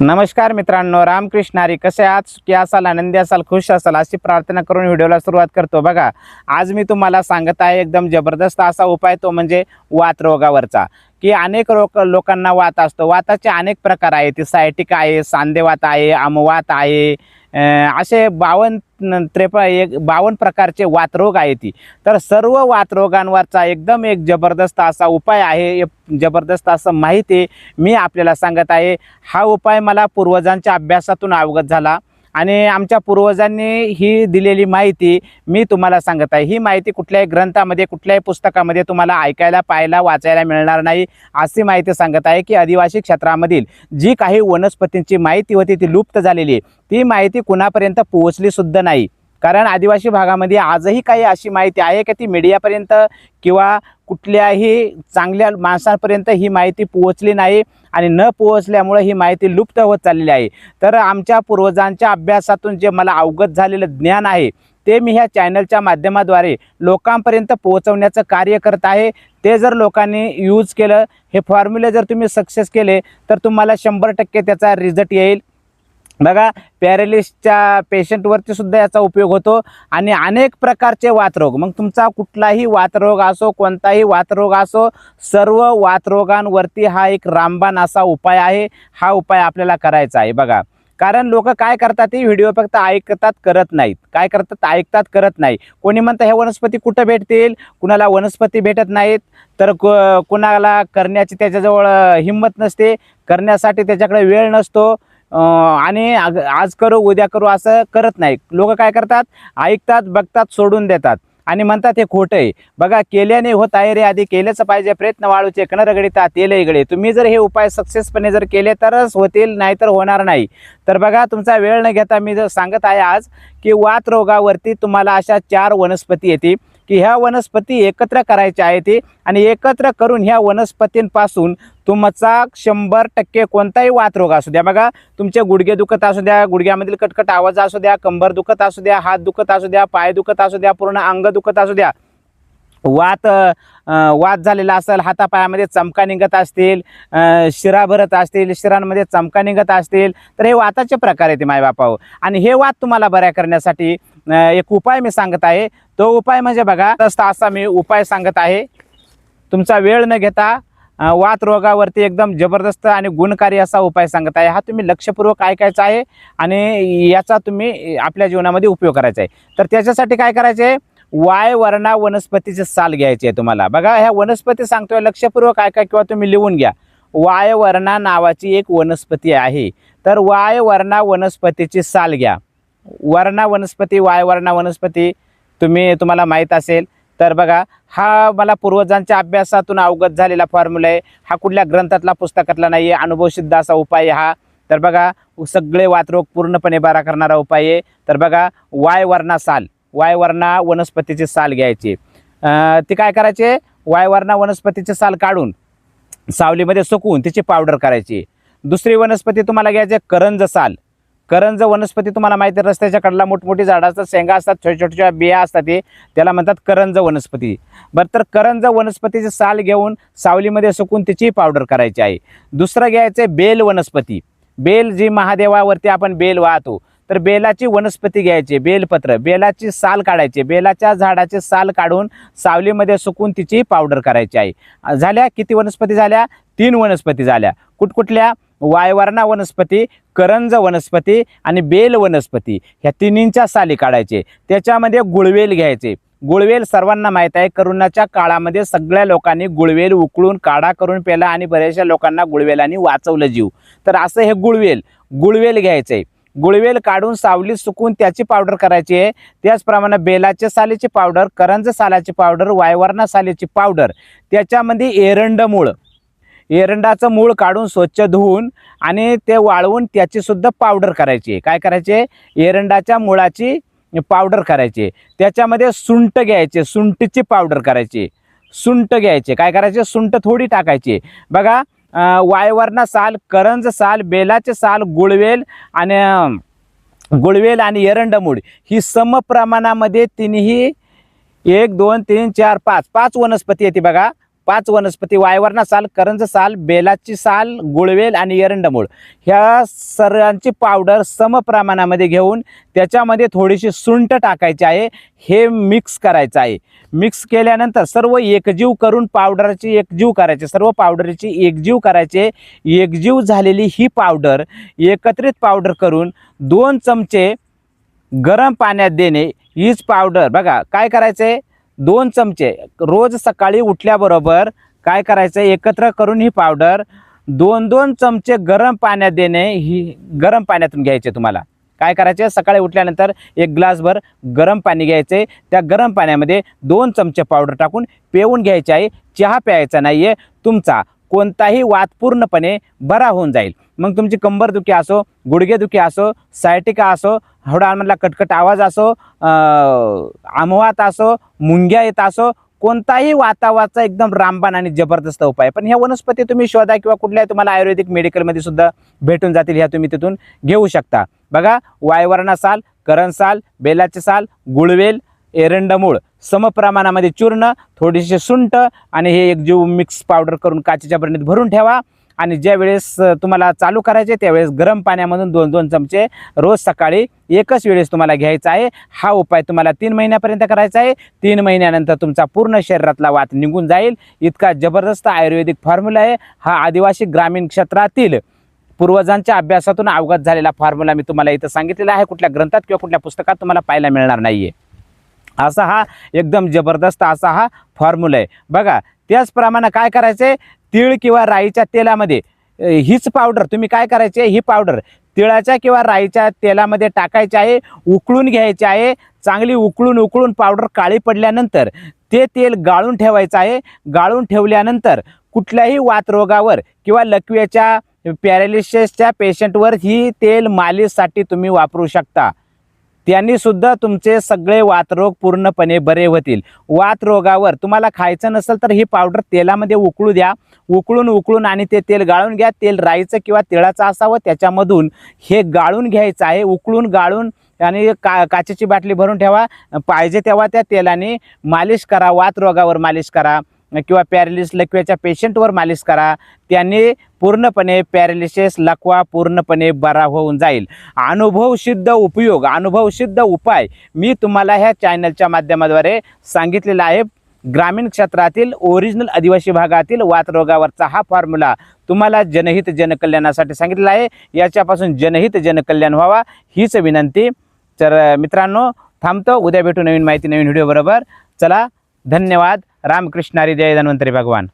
नमस्कार मित्रांनो, रामकृष्ण हरी. कसे आहात? सुखी असाल, आनंदी असाल, खुश असाल अशी प्रार्थना करून व्हिडिओला सुरुवात करतो. बघा, आज मी तुम्हाला सांगत आहे एकदम जबरदस्त असा उपाय, तो म्हणजे वात रोगावरचा. की अनेक लोकांना वात असतो. वाताचे अनेक प्रकार आहेत. सायटिक आहे, सांधेवात आहे, आमवात आहे, असे 52 प्रकारचे वातरोग आहेत. तर सर्व वातरोगांवरचा एकदम एक जबरदस्त असा उपाय आहे, जबरदस्त असं माहिती मी आपल्याला सांगत आहे. हा उपाय मला पूर्वजांच्या अभ्यासातून अवगत झाला आणि आमच्या पूर्वजांनी ही दिलेली माहिती मी तुम्हाला सांगत आहे. ही माहिती कुठल्याही ग्रंथामध्ये, कुठल्याही पुस्तकामध्ये तुम्हाला ऐकायला, पाहायला, वाचायला मिळणार नाही. अशी माहिती सांगत आहे की आदिवासी क्षेत्रामधील जी काही वनस्पतींची माहिती होती ती लुप्त झालेली आहे. ती माहिती कुणापर्यंत पोहोचली सुद्धा नाही. कारण आदिवासी भागामध्ये आजही काही अशी माहिती आहे की ती मीडियापर्यंत किंवा कुठल्याही चांगल्या माणसांपर्यंत ही माहिती पोहोचली नाही आणि न पोहोचल्यामुळे ही माहिती लुप्त होत चाललेली आहे. तर आमच्या पूर्वजांच्या अभ्यासातून जे मला अवगत झालेलं ज्ञान आहे ते मी ह्या चॅनलच्या माध्यमाद्वारे लोकांपर्यंत पोहोचवण्याचं कार्य करत आहे. ते जर लोकांनी यूज केलं, हे फॉर्म्युले जर तुम्ही सक्सेस केले तर तुम्हाला 100% त्याचा रिझल्ट येईल. बघा, पॅरालिसच्या पेशंटवरती सुद्धा याचा उपयोग होतो आणि अनेक प्रकारचे वातरोग, मग तुमचा कुठलाही वातरोग असो, कोणताही वातरोग असो, सर्व वातरोगांवरती हा एक रामबाण असा उपाय आहे. हा उपाय आपल्याला करायचा आहे. बघा, कारण लोक काय करतात, ते व्हिडिओ फक्त ऐकतात, करत नाहीत. काय करतात? ऐकतात, करत नाही. कोणी म्हणतं हे वनस्पती कुठं भेटतील, कुणाला वनस्पती भेटत नाहीत, तर कुणाला करण्याची त्याच्याजवळ हिंमत नसते, करण्यासाठी त्याच्याकडे वेळ नसतो आणि आज करू उद्या करू असं करत नाही. लोक काय करतात? ऐकतात, बघतात, सोडून देतात आणि म्हणतात हे खोटं आहे. बघा, केल्याने होत आहे रे, आधी केलंच पाहिजे. प्रयत्न वाळूचे कण रगडिता तेल इगळे. तुम्ही जर हे उपाय सक्सेसपणे जर केले तरच होतील, नाहीतर होणार नाही. तर बघा, तुमचा वेळ न घेता मी जर सांगत आहे आज की वात रोगावरती तुम्हाला अशा 4 वनस्पती येतील की ह्या वनस्पती एकत्र करायच्या आहेत आणि एकत्र करून ह्या वनस्पतींपासून तुमचा 100% कोणताही वातरोग असू द्या, बघा, तुमचे गुडघे दुखत असू द्या, गुडघ्यामधील कटकट आवाज असू द्या, कंबर दुखत असू द्या, हात दुखत असू द्या, पाय दुखत असू द्या, पूर्ण अंग दुखत असू द्या, वात झालेला असेल, हातापायामध्ये चमका निघत असतील, शिरा भरत असतील, शिरांमध्ये चमका निघत असतील, तर हे वाताचे प्रकार आहेत मायबापाओ. आणि हे वात तुम्हाला बऱ्या करण्यासाठी एक उपाय मी सांगत आहे. तो उपाय म्हणजे बघा, असा मी उपाय सांगत आहे. तुमचा वेळ न घेता वात रोगावरती एकदम जबरदस्त आणि गुणकारी असा उपाय सांगत आहे. हा तुम्ही लक्षपूर्वक ऐकायचा आहे आणि याचा तुम्ही आपल्या जीवनामध्ये उपयोग करायचा आहे. तर त्याच्यासाठी काय करायचे आहे? वायवर्णा वनस्पतीचे साल घ्यायचे आहे तुम्हाला. बघा, ह्या वनस्पती सांगतोय, लक्षपूर्वक ऐका किंवा तुम्ही लिहून घ्या. वायवर्णा नावाची एक वनस्पती आहे. तर वायवर्णा वनस्पतीची साल घ्या. वर्णा वनस्पती, वायवर्णा वनस्पती तुम्हाला माहीत असेल. तर बघा, हा मला पूर्वजांच्या अभ्यासातून अवगत झालेला फॉर्म्युला आहे. हा कुठल्या ग्रंथातला, पुस्तकातला नाही आहे, अनुभवसिद्ध असा उपाय हा. तर बघा, सगळे वातरोग पूर्णपणे बरा करणारा उपाय आहे. तर बघा, वायवर्णा साल, वायवर्णा वनस्पतीची साल घ्यायची. ती काय करायचे? वायवर्णा वनस्पतीचे साल काढून सावलीमध्ये सुकवून तिची पावडर करायची. दुसरी वनस्पती तुम्हाला घ्यायची करंज साल. करंज वनस्पती तुम्हाला माहिती आहे, रस्त्याच्या कडेला मोठमोठी झाडं असतात, शेंगा असतात, छोट्या छोट्या बिया असतात, त्याला म्हणतात करंज वनस्पती. बरं, तर करंज वनस्पतीचे साल घेऊन सावलीमध्ये सुकून तिची पावडर करायची आहे. दुसरं घ्यायचं आहे बेल वनस्पती. बेल, जी महादेवावरती आपण बेल वाहतो, तर बेलाची वनस्पती घ्यायची. बेलपत्र, बेलाची साल काढायची. बेलाच्या झाडाचे साल काढून सावलीमध्ये सुकून तिची पावडर करायची आहे. झाल्या किती वनस्पती झाल्या? 3 वनस्पती झाल्या. कुठकुठल्या? वायवर्णा वनस्पती, करंज वनस्पती आणि बेल वनस्पती. ह्या तिन्हींच्या साली काढायचे. त्याच्यामध्ये गुळवेल घ्यायचे. गुळवेल सर्वांना माहीत आहे, करोनाच्या काळामध्ये सगळ्या लोकांनी गुळवेल उकळून काढा करून प्याला आणि बऱ्याचशा लोकांना गुळवेलाने वाचवलं जीव. तर असं हे गुळवेल घ्यायचंय. गुळवेल काढून सावलीत सुकून त्याची पावडर करायची आहे. त्याचप्रमाणे बेलाच्या सालीची पावडर, करंज सालाची पावडर, वायवर्णा सालीची पावडर. त्याच्यामध्ये एरंडाचं मूळ काढून स्वच्छ धुवून आणि ते वाळवून त्याची सुद्धा पावडर करायची. काय करायचे? एरंडाच्या मुळाची पावडर करायची. त्याच्यामध्ये सुंठ घ्यायचे, सुंठीची पावडर करायची. सुंठ घ्यायचे. काय करायचे? सुंठ थोडी टाकायची. बघा, वायवर्णा साल, करंज साल, बेलाचे साल, गुळवेल आणि एरंडमूळ ही समप्रमाणामध्ये तिन्ही 1 2 3 4 5 वनस्पती येते. बघा, 5 वनस्पती, वायवरणा साल, करंज साल, बेलाची साल, गुळवेल आणि एरंडमूळ ह्या सर्वांची पावडर सम प्रमाणामध्ये घेऊन त्याच्यामध्ये थोडीशी सुंठ टाकायची आहे. हे मिक्स करायचं आहे. मिक्स केल्यानंतर सर्व एकजीव करून पावडरची एकजीव करायची, सर्व पावडरची एकजीव करायचे. एकजीव झालेली ही पावडर एकत्रित पावडर करून 2 चमचे गरम पाण्यात देणे. हीच पावडर बघा काय करायचं आहे, 2 चमचे रोज सकाळी उठल्याबरोबर काय करायचं आहे, एकत्र करून ही पावडर 2-2 चमचे गरम पाण्यात देणे. ही गरम पाण्यातून घ्यायचे. तुम्हाला काय करायचे, सकाळी उठल्यानंतर 1 ग्लासभर गरम पाणी घ्यायचे. त्या गरम पाण्यामध्ये 2 चमचे पावडर टाकून पिऊन घ्यायचे आहे. चहा प्यायचा नाही आहे. तुमचा कोणताही वात पूर्णपणे बरा होऊन जाईल. मग तुमची कंबरदुखी असो, गुडघेदुखी असो, सायटिका असो, हृदयामधला कटकट आवाज असो, आमवात असो, मुंग्या येत असो, कोणताही वातावाचा एकदम रामबाण आणि जबरदस्त उपाय. पण ह्या वनस्पती तुम्ही शोधा किंवा कुठल्याही तुम्हाला आयुर्वेदिक मेडिकलमध्ये सुद्धा भेटून जातील. ह्या तुम्ही तिथून घेऊ शकता. बघा वायवरणा साल, करंज साल, बेलाचे साल, गुळवेल, एरंडमूळ समप्रमाणामध्ये चूर्ण, थोडीशी सुंठ आणि हे एकजीव मिक्स पावडर करून काचेच्या बरणीत भरून ठेवा. आणि ज्या वेळेस तुम्हाला चालू करायचे त्यावेळेस गरम पाण्यामधून 2-2 चमचे रोज सकाळी एकच वेळेस तुम्हाला घ्यायचा आहे. हा उपाय तुम्हाला 3 महिन्यापर्यंत करायचा आहे. 3 महिन्यानंतर तुमचा पूर्ण शरीरातला वात निघून जाईल. इतका जबरदस्त आयुर्वेदिक फॉर्म्युला आहे हा. आदिवासी ग्रामीण क्षेत्रातील पूर्वजांच्या अभ्यासातून अवगत झालेला फॉर्म्युला मी तुम्हाला इथं सांगितलेला आहे. कुठल्या ग्रंथात किंवा कुठल्या पुस्तकात तुम्हाला पाहायला मिळणार नाहीये. असा हा एकदम जबरदस्त असा हा फॉर्म्युला आहे. बघा त्याचप्रमाणे काय करायचे, तीळ किंवा राईच्या तेलामध्ये हीच पावडर तुम्ही काय करायचे, ही पावडर तिळाच्या किंवा राईच्या तेलामध्ये टाकायची आहे. उकळून घ्यायची आहे. चांगली उकळून पावडर काळी पडल्यानंतर ते तेल गाळून ठेवायचं आहे. गाळून ठेवल्यानंतर कुठल्याही वातरोगावर किंवा लकवेच्या पॅरालिसिसच्या पेशंटवर ही तेल मालिशसाठी तुम्ही वापरू शकता. त्यांनी सुद्धा तुमचे सगळे वातरोग पूर्णपणे बरे होतील. वातरोगावर तुम्हाला खायचं नसेल तर ही पावडर तेलामध्ये उकळू द्या. उकळून आणि ते तेल गाळून घ्या. तेल राईचं किंवा तिळाचं असावं. त्याच्यामधून हे गाळून घ्यायचं आहे. उकळून गाळून आणि काचेची बाटली भरून ठेवा. पाहिजे तेव्हा त्या तेलाने मालिश करा. वातरोगावर मालिश करा किंवा पॅरालिसिस लकव्याच्या पेशंटवर मालिश करा. त्याने पूर्णपणे पॅरालिसिस लकवा पूर्णपणे बरा होऊन जाईल. अनुभवसिद्ध उपयोग, अनुभवसिद्ध उपाय मी तुम्हाला ह्या चॅनलच्या माध्यमाद्वारे सांगितलेला आहे. ग्रामीण क्षेत्रातील ओरिजिनल आदिवासी भागातील वातरोगावरचा हा फॉर्म्युला तुम्हाला जनहित जनकल्याणासाठी सांगितलेला आहे. याच्यापासून जनहित जनकल्याण व्हावा हीच विनंती. तर मित्रांनो थांबतो. उद्या भेटू नवीन माहिती नवीन व्हिडिओ बरोबर. चला धन्यवाद. रामकृष्ण हरी. जय धन्वंतरी भगवान.